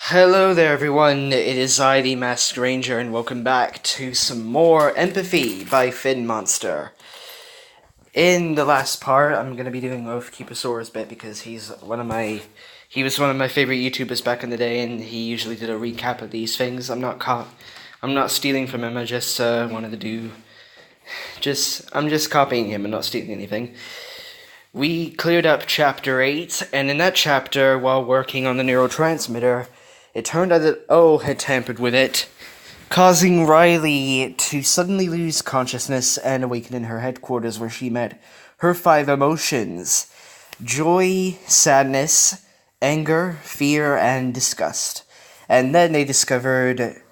Hello there everyone, it is I, the Masked Ranger, and welcome back to some more Empathy by Finmonster. In the last part, I'm going to be doing Oathkeepersaurus bit because he was one of my favorite YouTubers back in the day, and he usually did a recap of these things. I'm not stealing from him, I just wanted to do, I'm just copying him and not stealing anything. We cleared up Chapter 8, and in that chapter, while working on the neurotransmitter, it turned out that O had tampered with it, causing Riley to suddenly lose consciousness and awaken in her headquarters where she met her 5 emotions: joy, sadness, anger, fear, and disgust. And then they discovered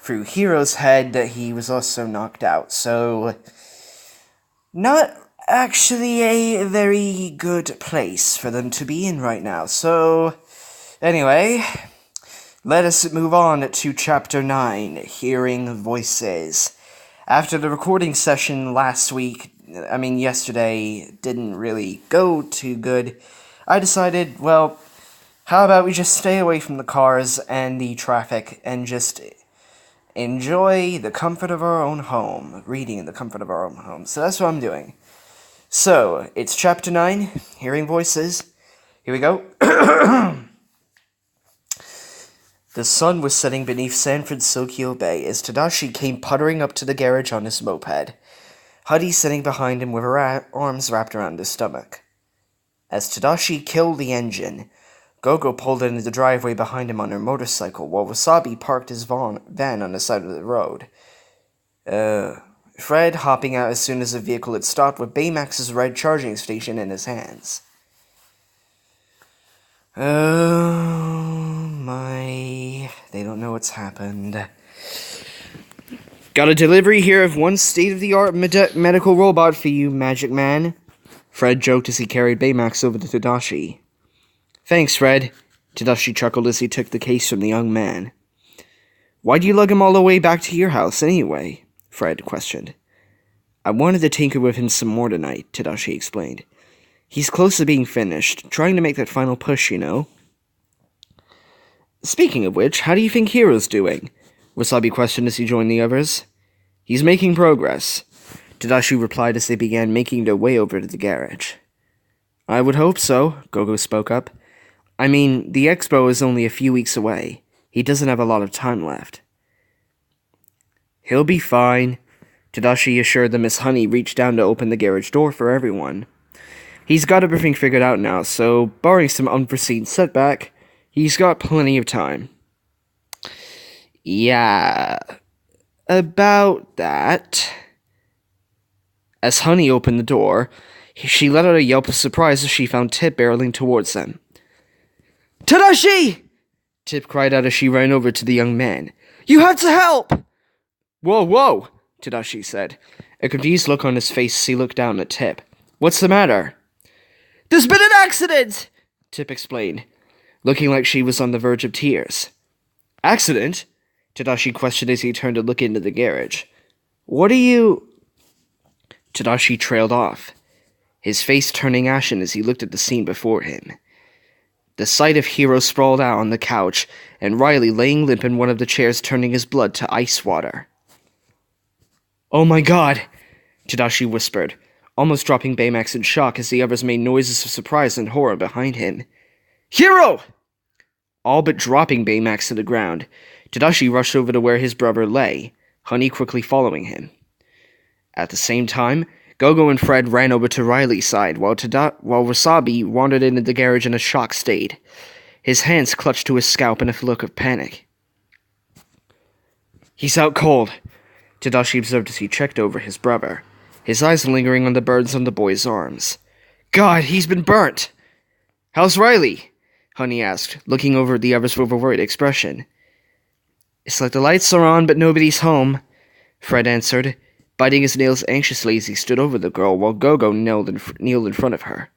through Hiro's head that he was also knocked out, so not actually a very good place for them to be in right now. So, anyway, let us move on to Chapter 9, Hearing Voices. After the recording session yesterday didn't really go too good, I decided, well, how about we just stay away from the cars and the traffic and just enjoy the comfort of our own home, reading in the comfort of our own home. So that's what I'm doing. So, it's Chapter 9, Hearing Voices. Here we go. The sun was setting beneath San Francisco Bay as Tadashi came puttering up to the garage on his moped, Huddy sitting behind him with her arms wrapped around his stomach. As Tadashi killed the engine, Gogo pulled into the driveway behind him on her motorcycle, while Wasabi parked his van on the side of the road. Fred hopping out as soon as the vehicle had stopped with Baymax's red charging station in his hands. Oh my, they don't know what's happened. Got a delivery here of one state-of-the-art medical robot for you, Magic Man. Fred joked as he carried Baymax over to Tadashi. Thanks, Fred. Tadashi chuckled as he took the case from the young man. Why'd you lug him all the way back to your house, anyway? Fred questioned. I wanted to tinker with him some more tonight, Tadashi explained. He's close to being finished, trying to make that final push, you know. Speaking of which, how do you think Hiro's doing? Wasabi questioned as he joined the others. He's making progress, Tadashi replied as they began making their way over to the garage. I would hope so, Gogo spoke up. I mean, the expo is only a few weeks away. He doesn't have a lot of time left. He'll be fine, Tadashi assured them as Honey reached down to open the garage door for everyone. He's got everything figured out now, so barring some unforeseen setback, he's got plenty of time. Yeah, about that. As Honey opened the door, she let out a yelp of surprise as she found Tip barreling towards them. Tadashi! Tip cried out as she ran over to the young man. You have to help! Whoa, Tadashi said, a confused look on his face as he looked down at Tip. What's the matter? There's been an accident, Tip explained, looking like she was on the verge of tears. Accident? Tadashi questioned as he turned to look into the garage. What are you... Tadashi trailed off, his face turning ashen as he looked at the scene before him. The sight of Hiro sprawled out on the couch, and Riley laying limp in one of the chairs turning his blood to ice water. Oh my god, Tadashi whispered, almost dropping Baymax in shock as the others made noises of surprise and horror behind him. Hiro! All but dropping Baymax to the ground, Tadashi rushed over to where his brother lay, Honey quickly following him. At the same time, Gogo and Fred ran over to Riley's side, while Wasabi wandered into the garage in a shocked state, his hands clutched to his scalp in a look of panic. He's out cold, Tadashi observed as he checked over his brother, his eyes lingering on the burns on the boy's arms. God, he's been burnt! How's Riley? Honey asked, looking over at the others with a worried expression. It's like the lights are on, but nobody's home, Fred answered, biting his nails anxiously as he stood over the girl while Gogo kneeled in front of her.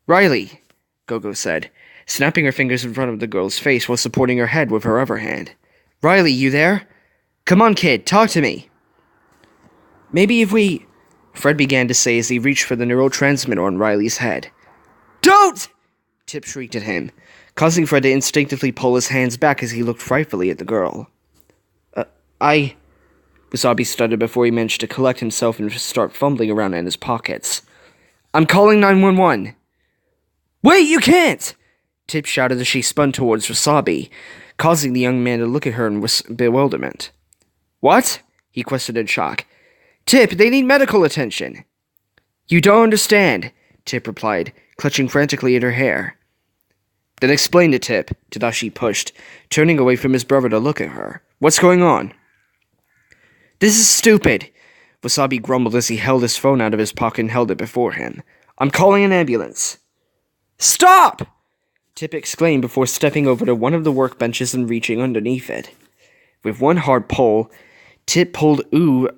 Riley, Gogo said, snapping her fingers in front of the girl's face while supporting her head with her other hand. Riley, you there? Come on, kid, talk to me. Maybe if we... Fred began to say as he reached for the neurotransmitter on Riley's head. Don't! Tip shrieked at him, causing Fred to instinctively pull his hands back as he looked frightfully at the girl. I... Wasabi stuttered before he managed to collect himself and start fumbling around in his pockets. I'm calling 911. Wait, you can't! Tip shouted as she spun towards Wasabi, causing the young man to look at her in bewilderment. What? He questioned in shock. Tip, they need medical attention. You don't understand, Tip replied, clutching frantically at her hair. Then explain to Tip, Tadashi pushed, turning away from his brother to look at her. What's going on? This is stupid, Wasabi grumbled as he held his phone out of his pocket and held it before him. I'm calling an ambulance. Stop! Tip exclaimed before stepping over to one of the workbenches and reaching underneath it. With one hard pull, Tip pulled O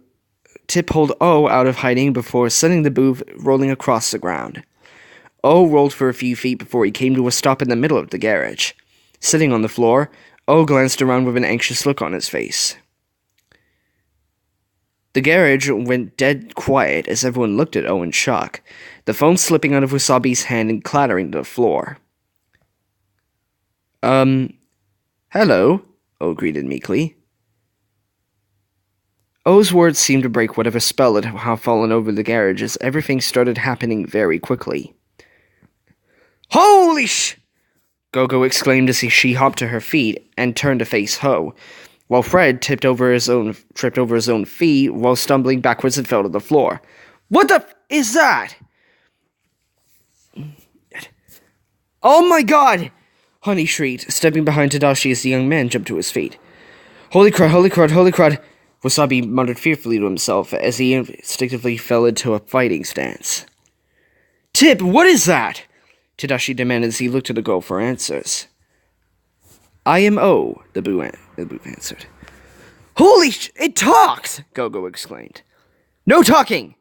out of hiding before sending the booth rolling across the ground. O rolled for a few feet before he came to a stop in the middle of the garage. Sitting on the floor, O glanced around with an anxious look on his face. The garage went dead quiet as everyone looked at O in shock, the phone slipping out of Wasabi's hand and clattering to the floor. Hello, O greeted meekly. O's words seemed to break whatever spell had fallen over the garage as everything started happening very quickly. Holy sh! Gogo exclaimed as she hopped to her feet and turned to face Ho, while Fred tripped over his own feet while stumbling backwards and fell to the floor. What the is that? Oh my god! Honey shrieked, stepping behind Tadashi as the young man jumped to his feet. Holy crud, holy crud, holy crud! Wasabi muttered fearfully to himself as he instinctively fell into a fighting stance. Tip, what is that? Tadashi demanded as he looked at the girl for answers. I am O, the booth answered. Holy it talks! Gogo exclaimed. No talking!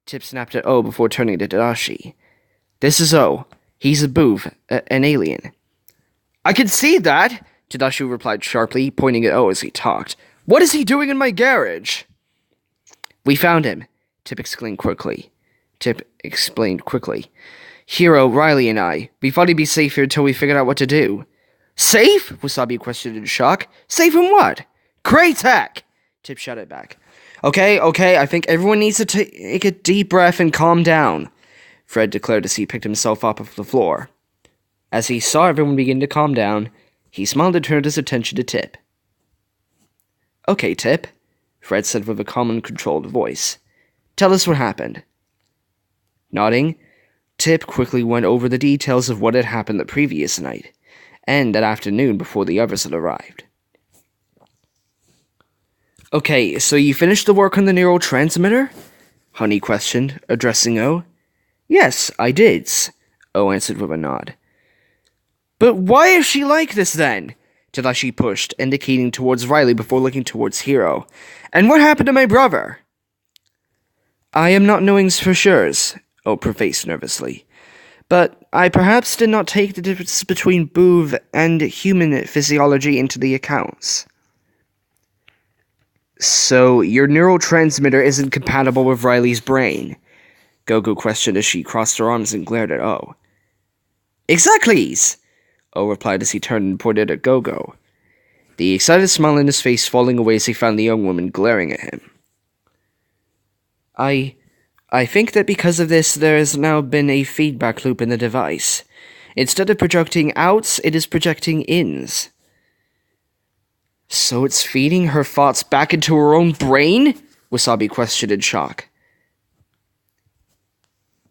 Tip snapped at O before turning to Tadashi. This is O. He's a booth, an alien. I can see that, Tadashi replied sharply, pointing at O as he talked. What is he doing in my garage? We found him, Tip explained quickly. Hiro, Riley, and I. We thought he'd be safe here until we figured out what to do. Safe? Wasabi questioned in shock. Safe from what? Cray-tech! Tip shouted back. Okay, I think everyone needs to take a deep breath and calm down, Fred declared as he picked himself up off the floor. As he saw everyone begin to calm down, he smiled and turned his attention to Tip. Okay, Tip, Fred said with a calm and controlled voice. Tell us what happened. Nodding, Tip quickly went over the details of what had happened the previous night, and that afternoon before the others had arrived. Okay, so you finished the work on the neurotransmitter? Honey questioned, addressing O. Yes, I did, O answered with a nod. But why is she like this then? Tadashi pushed, indicating towards Riley before looking towards Hiro. And what happened to my brother? I am not knowing for sure, O prefaced nervously. But I perhaps did not take the difference between booth and human physiology into the accounts. So, your neurotransmitter isn't compatible with Riley's brain? Gogo questioned as she crossed her arms and glared at O. Exactly! O replied as he turned and pointed at Gogo, the excited smile on his face falling away as he found the young woman glaring at him. I think that because of this, there has now been a feedback loop in the device. Instead of projecting outs, it is projecting ins. So it's feeding her thoughts back into her own brain? Wasabi questioned in shock.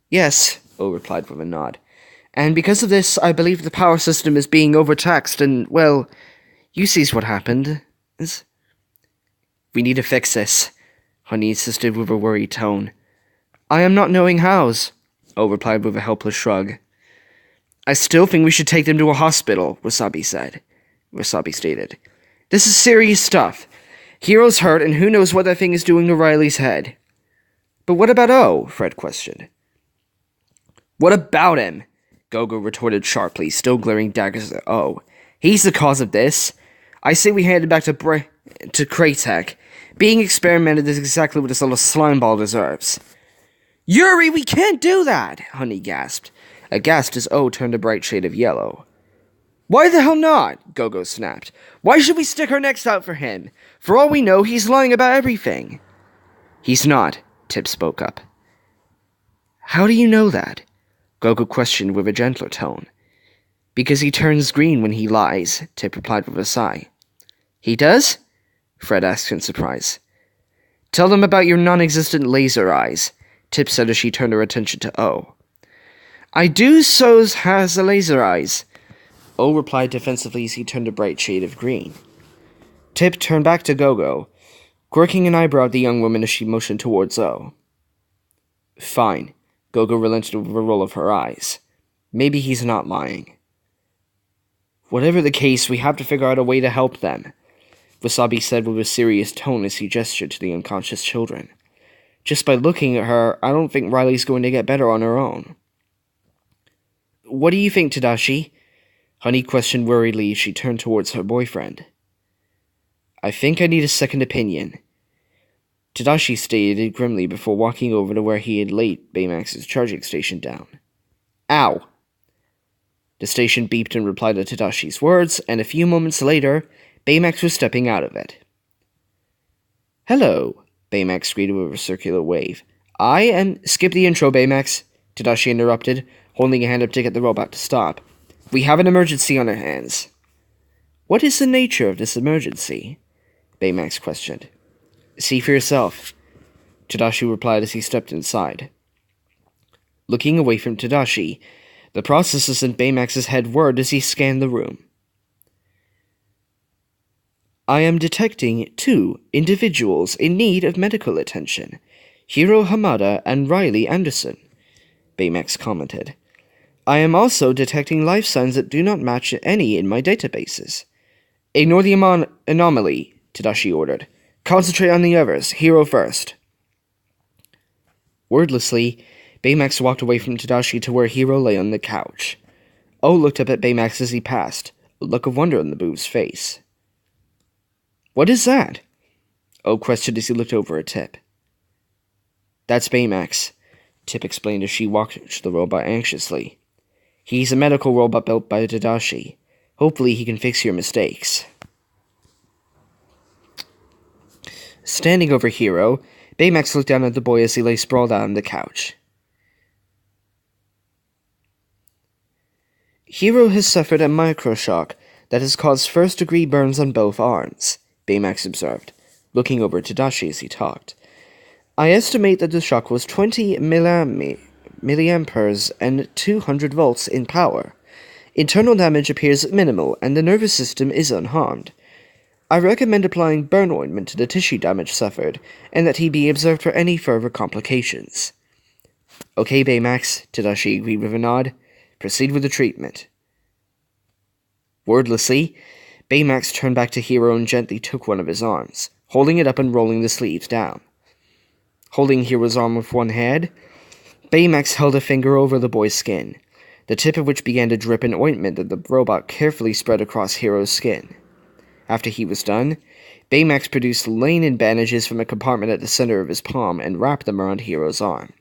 Yes, O replied with a nod. And because of this, I believe the power system is being overtaxed and, well, you sees what happened. We need to fix this, Honey insisted with a worried tone. I am not knowing hows, O replied with a helpless shrug. I still think we should take them to a hospital, Wasabi stated. This is serious stuff. Hiro's hurt, and who knows what that thing is doing to Riley's head. But what about O? Fred questioned. What about him? Gogo retorted sharply, still glaring daggers at O. He's the cause of this. I say we hand it back to Cray-tech. Being experimented is exactly what this little slimeball deserves. Yuri, we can't do that! Honey gasped, aghast as O turned a bright shade of yellow. Why the hell not? Gogo snapped. Why should we stick our necks out for him? For all we know, he's lying about everything. He's not, Tip spoke up. How do you know that? Gogo questioned with a gentler tone. Because he turns green when he lies, Tip replied with a sigh. He does? Fred asked in surprise. Tell them about your non-existent laser eyes, Tip said as she turned her attention to O. I do so's has the laser eyes, O replied defensively as he turned a bright shade of green. Tip turned back to Gogo, quirking an eyebrow at the young woman as she motioned towards O. Fine, Gogo relented with a roll of her eyes. Maybe he's not lying. Whatever the case, we have to figure out a way to help them, Wasabi said with a serious tone as he gestured to the unconscious children. Just by looking at her, I don't think Riley's going to get better on her own. What do you think, Tadashi? Honey questioned worriedly as she turned towards her boyfriend. I think I need a second opinion, Tadashi stated grimly before walking over to where he had laid Baymax's charging station down. Ow! The station beeped in reply to Tadashi's words, and a few moments later, Baymax was stepping out of it. Hello, Baymax greeted with a circular wave. Skip the intro, Baymax, Tadashi interrupted, holding a hand up to get the robot to stop. We have an emergency on our hands. What is the nature of this emergency? Baymax questioned. See for yourself, Tadashi replied as he stepped inside. Looking away from Tadashi, the processes in Baymax's head whirred as he scanned the room. I am detecting 2 individuals in need of medical attention, Hiro Hamada and Riley Anderson, Baymax commented. I am also detecting life signs that do not match any in my databases. Ignore the anomaly, Tadashi ordered. Concentrate on the others, Hiro first. Wordlessly, Baymax walked away from Tadashi to where Hiro lay on the couch. O looked up at Baymax as he passed, a look of wonder on the boob's face. What is that? O questioned as he looked over at Tip. That's Baymax, Tip explained as she watched the robot anxiously. He's a medical robot built by Tadashi. Hopefully he can fix your mistakes. Standing over Hiro, Baymax looked down at the boy as he lay sprawled out on the couch. Hiro has suffered a microshock that has caused first-degree burns on both arms, Baymax observed, looking over at Tadashi as he talked. I estimate that the shock was 20 milliamperes and 200 volts in power. Internal damage appears minimal, and the nervous system is unharmed. I recommend applying burn ointment to the tissue damage suffered, and that he be observed for any further complications. Okay, Baymax, Tadashi agreed with a nod. Proceed with the treatment. Wordlessly, Baymax turned back to Hiro and gently took one of his arms, holding it up and rolling the sleeves down. Holding Hiro's arm with one hand, Baymax held a finger over the boy's skin, the tip of which began to drip an ointment that the robot carefully spread across Hiro's skin. After he was done, Baymax produced linen bandages from a compartment at the center of his palm and wrapped them around Hiro's arm.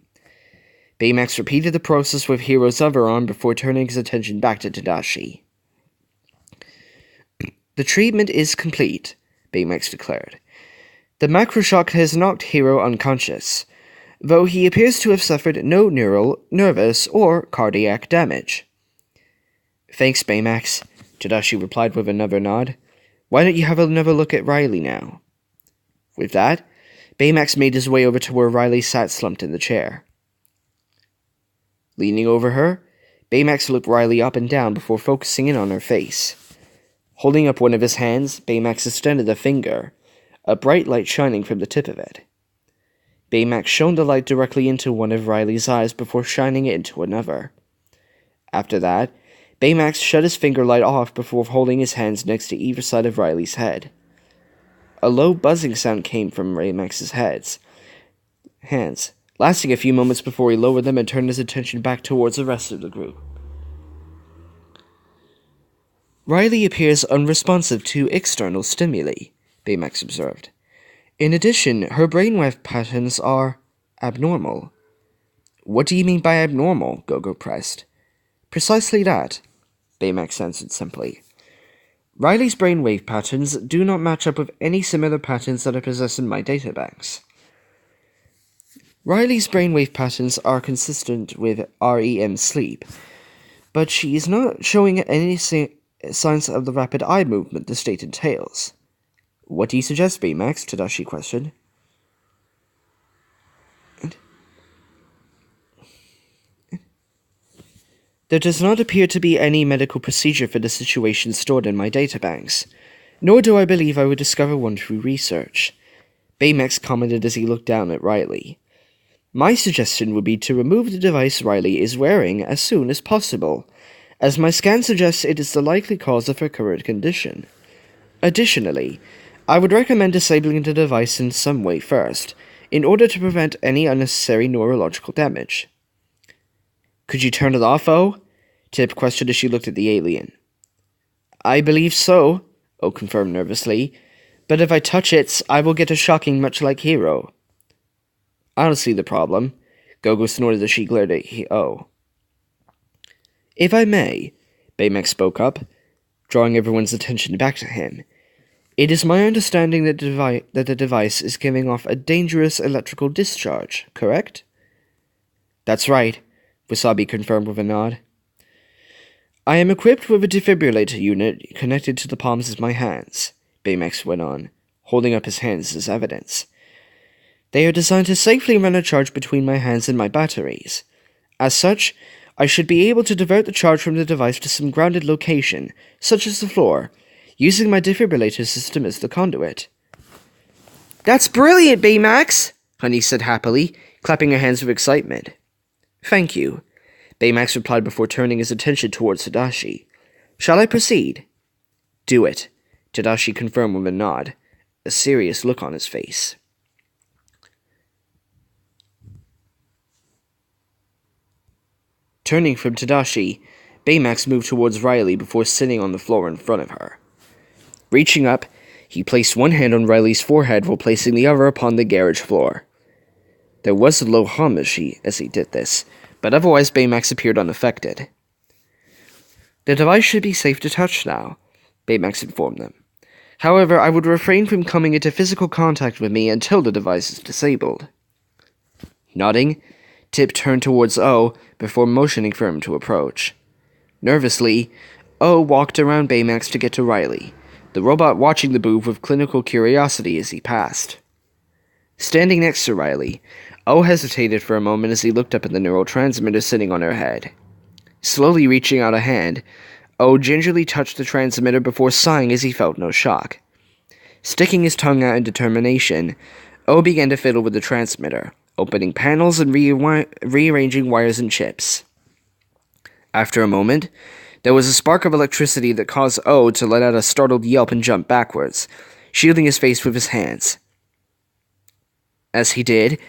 Baymax repeated the process with Hiro's other arm before turning his attention back to Tadashi. The treatment is complete, Baymax declared. The macroshock has knocked Hiro unconscious, though he appears to have suffered no neural, nervous, or cardiac damage. Thanks, Baymax, Tadashi replied with another nod. Why don't you have another look at Riley now? With that, Baymax made his way over to where Riley sat slumped in the chair. Leaning over her, Baymax looked Riley up and down before focusing in on her face. Holding up one of his hands, Baymax extended a finger, a bright light shining from the tip of it. Baymax shone the light directly into one of Riley's eyes before shining it into another. After that, Baymax shut his finger light off before holding his hands next to either side of Riley's head. A low buzzing sound came from Baymax's hands, lasting a few moments before he lowered them and turned his attention back towards the rest of the group. Riley appears unresponsive to external stimuli, Baymax observed. In addition, her brainwave patterns are abnormal. What do you mean by abnormal? Gogo pressed. Precisely that. Baymax answered simply. Riley's brainwave patterns do not match up with any similar patterns that I possess in my databanks. Riley's brainwave patterns are consistent with REM sleep, but she is not showing any signs of the rapid eye movement the state entails. What do you suggest, Baymax? Tadashi questioned. There does not appear to be any medical procedure for the situation stored in my databanks, nor do I believe I would discover one through research, Baymax commented as he looked down at Riley. My suggestion would be to remove the device Riley is wearing as soon as possible, as my scan suggests it is the likely cause of her current condition. Additionally, I would recommend disabling the device in some way first, in order to prevent any unnecessary neurological damage. Could you turn it off, O? Tip questioned as she looked at the alien. I believe so, O confirmed nervously, but if I touch it, I will get a shocking much like Hiro. I don't see the problem, Gogo snorted as she glared at O. If I may, Baymax spoke up, drawing everyone's attention back to him. It is my understanding that the device is giving off a dangerous electrical discharge, correct? That's right, Wasabi confirmed with a nod. I am equipped with a defibrillator unit connected to the palms of my hands, Baymax went on, holding up his hands as evidence. They are designed to safely run a charge between my hands and my batteries. As such, I should be able to divert the charge from the device to some grounded location, such as the floor, using my defibrillator system as the conduit. That's brilliant, Baymax, Honey said happily, clapping her hands with excitement. Thank you, Baymax replied before turning his attention towards Tadashi. Shall I proceed? Do it, Tadashi confirmed with a nod, a serious look on his face. Turning from Tadashi, Baymax moved towards Riley before sitting on the floor in front of her. Reaching up, he placed one hand on Riley's forehead while placing the other upon the garage floor. There was a low hum as he did this, but otherwise Baymax appeared unaffected. The device should be safe to touch now, Baymax informed them. However, I would refrain from coming into physical contact with me until the device is disabled. Nodding, Tip turned towards O before motioning for him to approach. Nervously, O walked around Baymax to get to Riley, the robot watching the move with clinical curiosity as he passed. Standing next to Riley, O hesitated for a moment as he looked up at the neurotransmitter sitting on her head. Slowly reaching out a hand, O gingerly touched the transmitter before sighing as he felt no shock. Sticking his tongue out in determination, O began to fiddle with the transmitter, opening panels and rearranging wires and chips. After a moment, there was a spark of electricity that caused O to let out a startled yelp and jump backwards, shielding his face with his hands. As he did,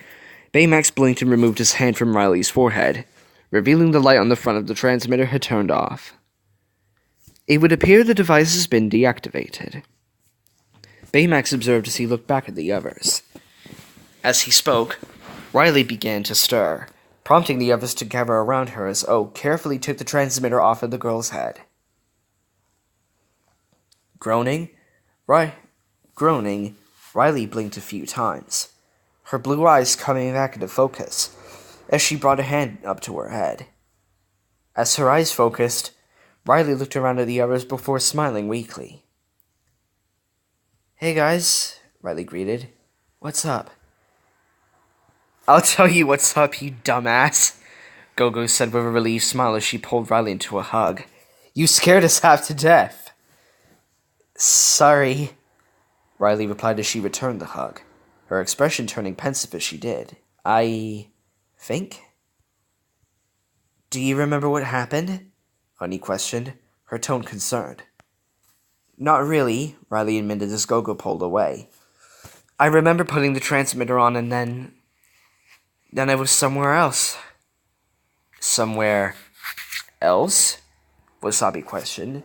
Baymax blinked and removed his hand from Riley's forehead, revealing the light on the front of the transmitter had turned off. It would appear the device has been deactivated, Baymax observed as he looked back at the others. As he spoke, Riley began to stir, prompting the others to gather around her as O carefully took the transmitter off of the girl's head. Groaning, Riley blinked a few times, her blue eyes coming back into focus as she brought a hand up to her head. As her eyes focused, Riley looked around at the others before smiling weakly. Hey guys, Riley greeted. What's up? I'll tell you what's up, you dumbass, Gogo said with a relieved smile as she pulled Riley into a hug. You scared us half to death. Sorry, Riley replied as she returned the hug, her expression turning pensive as she did. I think? Do you remember what happened? Honey questioned, her tone concerned. Not really, Riley admitted as Gogo pulled away. I remember putting the transmitter on and then I was somewhere else. Somewhere else? Wasabi questioned,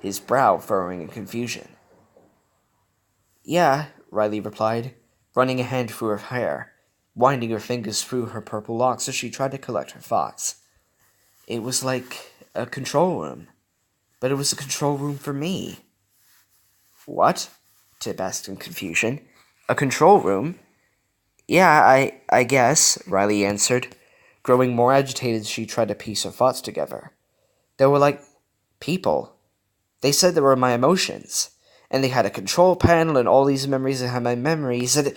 his brow furrowing in confusion. Yeah, Riley replied, running a hand through her hair, winding her fingers through her purple locks as she tried to collect her thoughts. It was like a control room. But it was a control room for me. What? Tip asked in confusion. A control room? Yeah, I guess, Riley answered, growing more agitated as she tried to piece her thoughts together. There were like people. They said they were my emotions. And they had a control panel and all these memories that had my memories and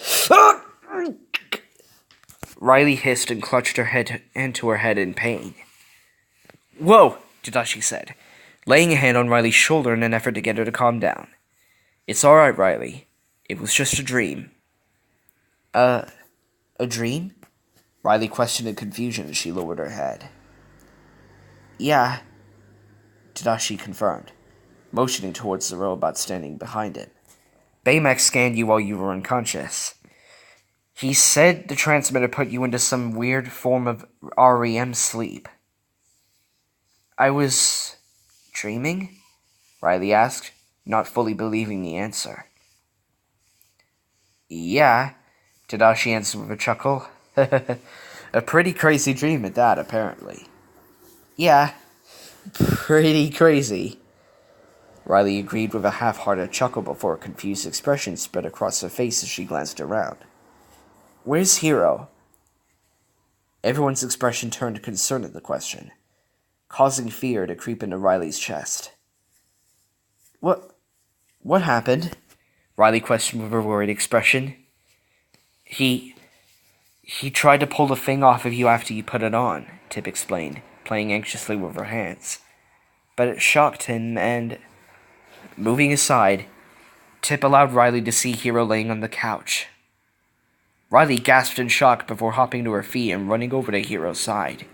Riley hissed and clutched her head into her head in pain. Whoa, Tadashi said, laying a hand on Riley's shoulder in an effort to get her to calm down. It's alright, Riley. It was just a dream. A dream? Riley questioned in confusion as she lowered her head. Yeah, Tadashi confirmed, motioning towards the robot standing behind him. Baymax scanned you while you were unconscious. He said the transmitter put you into some weird form of REM sleep. I was dreaming? Riley asked, not fully believing the answer. Yeah, Tadashi answered with a chuckle. A pretty crazy dream at that, apparently. Yeah, pretty crazy. Riley agreed with a half-hearted chuckle before a confused expression spread across her face as she glanced around. Where's Hiro? Everyone's expression turned concern at the question, causing fear to creep into Riley's chest. What happened? Riley questioned with a worried expression. He tried to pull the thing off of you after you put it on, Tip explained, playing anxiously with her hands. But it shocked him and... Moving aside, Tip allowed Riley to see Hiro laying on the couch. Riley gasped in shock before hopping to her feet and running over to Hiro's side.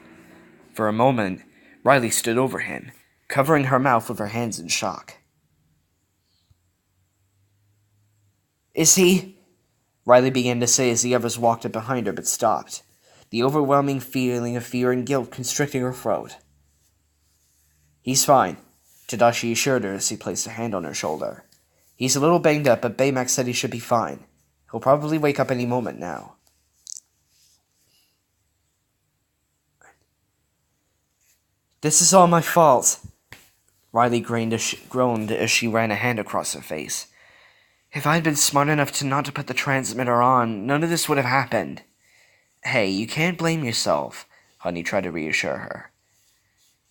For a moment, Riley stood over him, covering her mouth with her hands in shock. Is he... Riley began to say as the others walked up behind her but stopped, the overwhelming feeling of fear and guilt constricting her throat. He's fine, Tadashi assured her as he placed a hand on her shoulder. He's a little banged up, but Baymax said he should be fine. He'll probably wake up any moment now. This is all my fault, Riley groaned as she ran a hand across her face. If I'd been smart enough to not to put the transmitter on, none of this would have happened. Hey, you can't blame yourself, Honey tried to reassure her.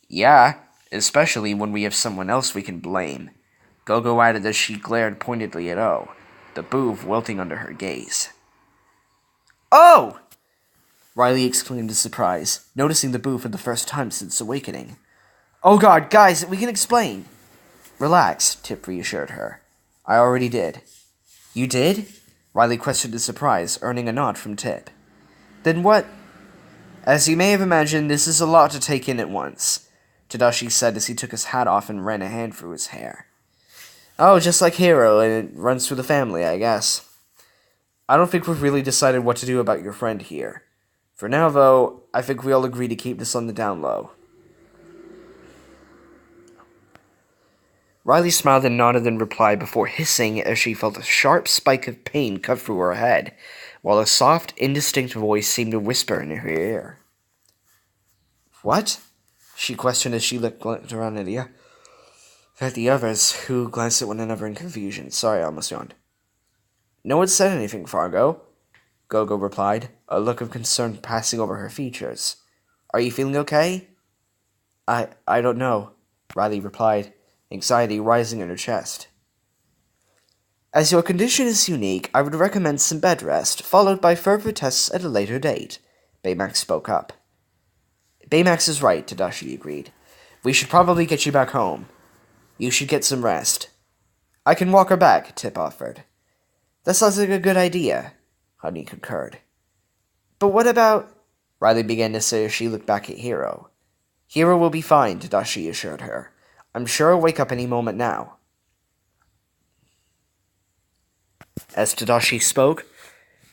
Yeah, especially when we have someone else we can blame. Gogo added as she glared pointedly at O, the booth wilting under her gaze. Oh! Riley exclaimed in surprise, noticing the booth for the first time since awakening. Oh god, guys, we can explain. Relax, Tip reassured her. I already did. You did? Riley questioned in surprise, earning a nod from Tip. Then what? As you may have imagined, this is a lot to take in at once, Tadashi said as he took his hat off and ran a hand through his hair. Oh, just like Hiro, and it runs through the family, I guess. I don't think we've really decided what to do about your friend here. For now, though, I think we all agree to keep this on the down low. Riley smiled and nodded in reply before hissing as she felt a sharp spike of pain cut through her head, while a soft, indistinct voice seemed to whisper in her ear. What? She questioned as she looked around at the others, who glanced at one another in confusion. Sorry, I almost yawned. No one said anything, Fargo, Gogo replied, a look of concern passing over her features. Are you feeling okay? I don't know, Riley replied, anxiety rising in her chest. As your condition is unique, I would recommend some bed rest, followed by further tests at a later date, Baymax spoke up. Baymax is right, Tadashi agreed. We should probably get you back home. You should get some rest. I can walk her back, Tip offered. That sounds like a good idea, Honey concurred. But what about... Riley began to say as she looked back at Hiro. Hiro will be fine, Tadashi assured her. I'm sure he'll wake up any moment now. As Tadashi spoke,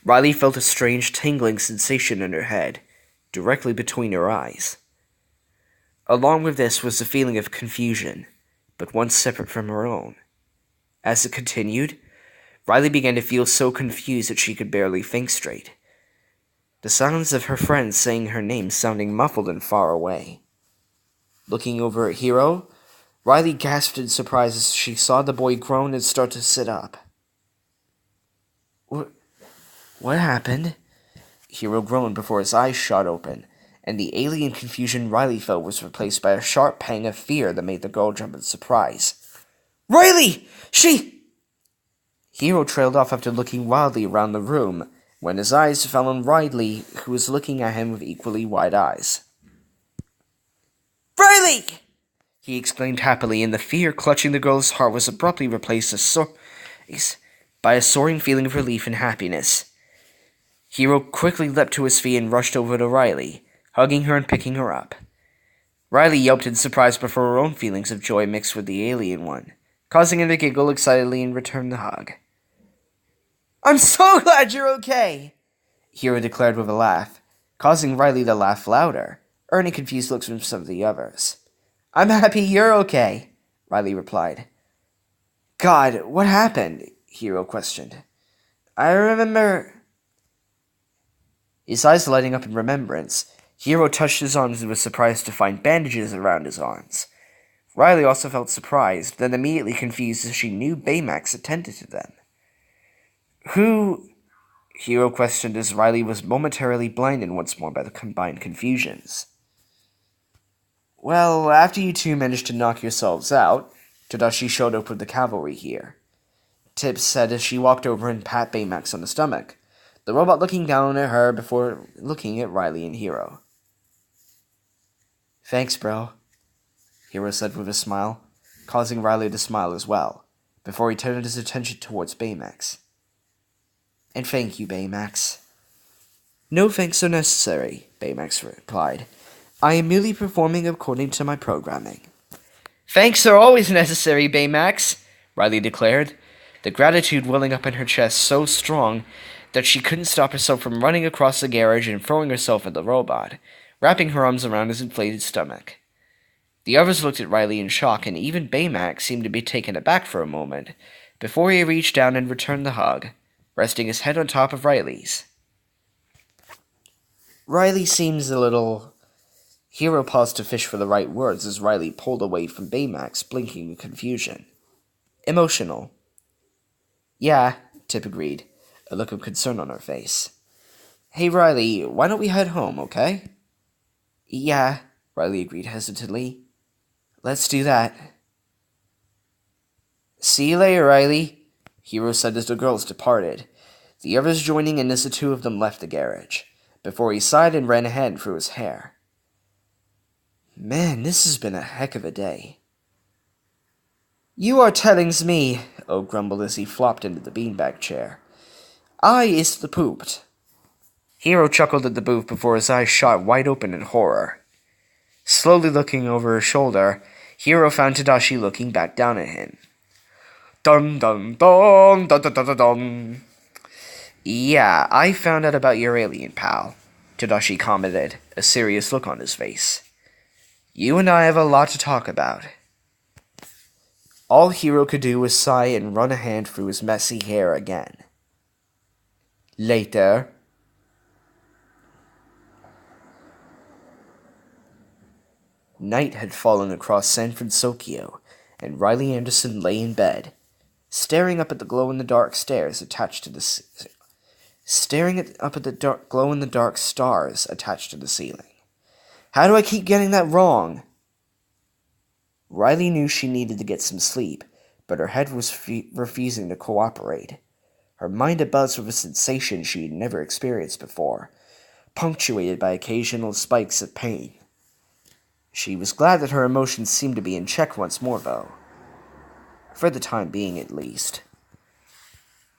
Riley felt a strange tingling sensation in her head, directly between her eyes. Along with this was a feeling of confusion, but one separate from her own. As it continued, Riley began to feel so confused that she could barely think straight. The sounds of her friends saying her name sounding muffled and far away. Looking over at Hiro, Riley gasped in surprise as she saw the boy groan and start to sit up. What happened? Hiro groaned before his eyes shot open, and the alien confusion Riley felt was replaced by a sharp pang of fear that made the girl jump in surprise. Riley! Hiro trailed off after looking wildly around the room, when his eyes fell on Riley, who was looking at him with equally wide eyes. Riley! He exclaimed happily, and the fear clutching the girl's heart was abruptly replaced by a soaring feeling of relief and happiness. Hiro quickly leapt to his feet and rushed over to Riley, hugging her and picking her up. Riley yelped in surprise before her own feelings of joy mixed with the alien one, causing him to giggle excitedly and return the hug. I'm so glad you're okay, Hiro declared with a laugh, causing Riley to laugh louder, earning confused looks from some of the others. I'm happy you're okay, Riley replied. God, what happened? Hiro questioned. I remember... His eyes lighting up in remembrance, Hiro touched his arms and was surprised to find bandages around his arms. Riley also felt surprised, then immediately confused as she knew Baymax attended to them. Who? Hiro questioned as Riley was momentarily blinded once more by the combined confusions. Well, after you two managed to knock yourselves out, Tadashi showed up with the cavalry here. Tips said as she walked over and pat Baymax on the stomach, the robot looking down at her before looking at Riley and Hiro. Thanks, bro, Hiro said with a smile, causing Riley to smile as well, before he turned his attention towards Baymax. And thank you, Baymax. No thanks are necessary, Baymax replied. I am merely performing according to my programming. Thanks are always necessary, Baymax, Riley declared, the gratitude welling up in her chest so strong that she couldn't stop herself from running across the garage and throwing herself at the robot, wrapping her arms around his inflated stomach. The others looked at Riley in shock, and even Baymax seemed to be taken aback for a moment, before he reached down and returned the hug, resting his head on top of Riley's. Riley seems a little... Hiro paused to fish for the right words as Riley pulled away from Baymax, blinking in confusion. Emotional. Yeah, Tip agreed, a look of concern on her face. Hey, Riley, why don't we head home, okay? Yeah, Riley agreed hesitantly. Let's do that. See you later, Riley, Hiro said as the girls departed, the others joining in as the two of them left the garage, before he sighed and ran a hand through his hair. Man, this has been a heck of a day. You are tellings me, O grumbled as he flopped into the beanbag chair. I is the pooped. Hiro chuckled at the booth before his eyes shot wide open in horror. Slowly looking over his shoulder, Hiro found Tadashi looking back down at him. Dun dun dun dun dun dun dun dun. Yeah, I found out about your alien pal, Tadashi commented, a serious look on his face. You and I have a lot to talk about. All Hiro could do was sigh and run a hand through his messy hair again. Later. Night had fallen across San Francisco, and Riley Anderson lay in bed, staring up at the glow-in-the-dark stars attached to the glow-in-the-dark stars attached to the ceiling. How do I keep getting that wrong? Riley knew she needed to get some sleep, but her head was refusing to cooperate. Her mind abuzz with a sensation she had never experienced before, punctuated by occasional spikes of pain. She was glad that her emotions seemed to be in check once more, though. For the time being, at least.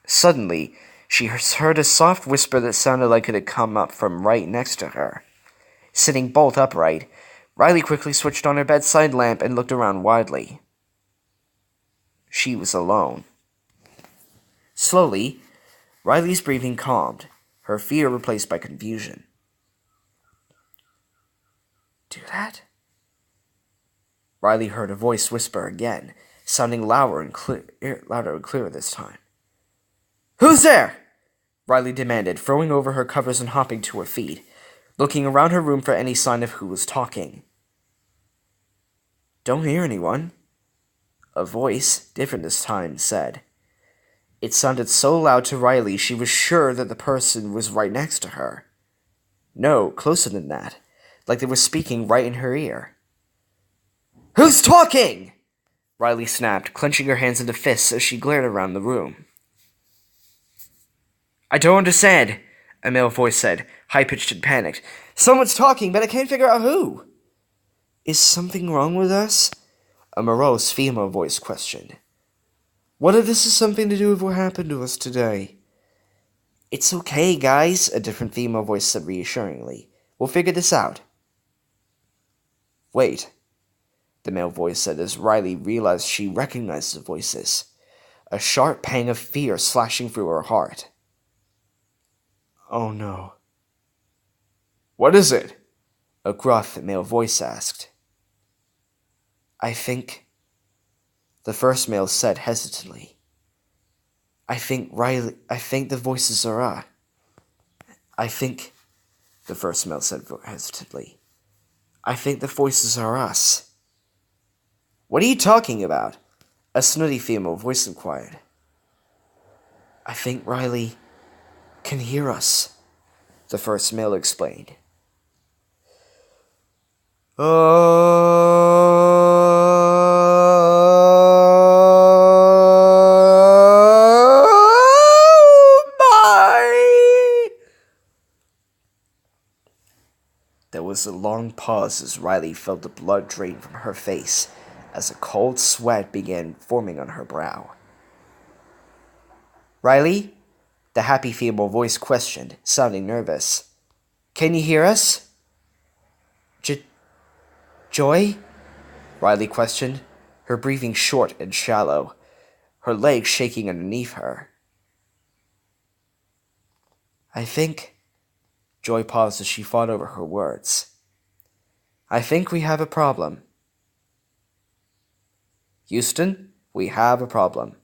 Suddenly, she heard a soft whisper that sounded like it had come up from right next to her. Sitting bolt upright, Riley quickly switched on her bedside lamp and looked around widely. She was alone. Slowly, Riley's breathing calmed, her fear replaced by confusion. Do that? Riley heard a voice whisper again, sounding louder and clearer this time. Who's there? Riley demanded, throwing over her covers and hopping to her feet, looking around her room for any sign of who was talking. Don't hear anyone, A voice, different this time, said. It sounded so loud to Riley she was sure that the person was right next to her. No, closer than that, like they were speaking right in her ear. Who's talking? Riley snapped, clenching her hands into fists as she glared around the room. I don't understand, a male voice said, high-pitched and panicked. Someone's talking, but I can't figure out who. Is something wrong with us? A morose female voice questioned. What if this is something to do with what happened to us today? It's okay, guys, a different female voice said reassuringly. We'll figure this out. Wait, the male voice said as Riley realized she recognized the voices, a sharp pang of fear slashing through her heart. Oh no. What is it? A gruff male voice asked. I think, the first male said hesitantly. I think the voices are I think, the first male said hesitantly. I think the voices are us. What are you talking about? A snooty female voice inquired. I think Riley can hear us, the first male explained. There was a long pause as Riley felt the blood drain from her face as a cold sweat began forming on her brow. Riley? The happy female voice questioned, sounding nervous. Can you hear us? Joy? Riley questioned, her breathing short and shallow, her legs shaking underneath her. I think... Joy paused as she thought over her words. I think we have a problem. Houston, we have a problem.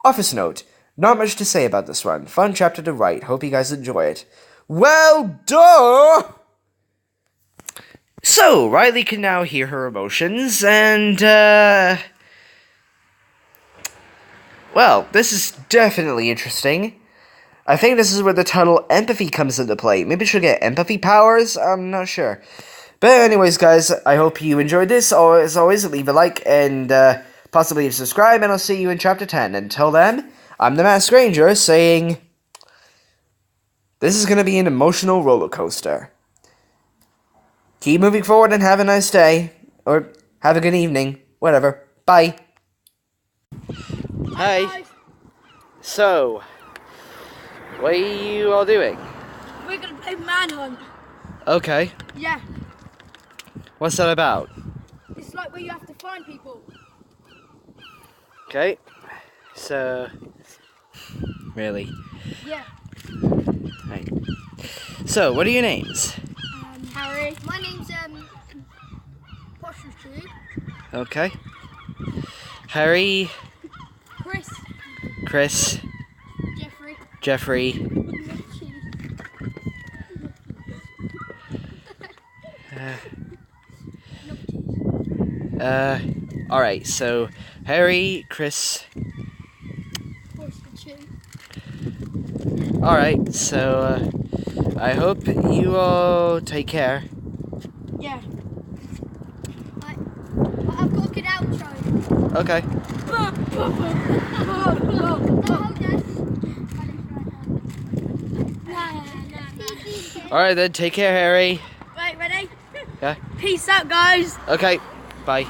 Office note. Not much to say about this one. Fun chapter to write. Hope you guys enjoy it. Well, duh! So, Riley can now hear her emotions, and, well, this is definitely interesting. I think this is where the title empathy comes into play. Maybe she'll get empathy powers? I'm not sure. But anyways, guys, I hope you enjoyed this. As always, leave a like and possibly subscribe, and I'll see you in Chapter 10. Until then, I'm the Masked Ranger saying, this is going to be an emotional roller coaster. Keep moving forward and have a nice day. Or have a good evening. Whatever. Bye. Hi. So... what are you all doing? We're gonna play Manhunt. Okay. Yeah. What's that about? It's like where you have to find people. Okay. So... really? Yeah. Right. So, what are your names? Harry. My name's Poshers. Okay. Harry. Chris. Jeffrey. Alright, so Harry, Chris. Alright, so I hope you all take care. Yeah. I've got to get out, Charlie. Okay. Alright then, take care, Harry. Right, ready? Yeah. Peace out, guys. Okay, bye.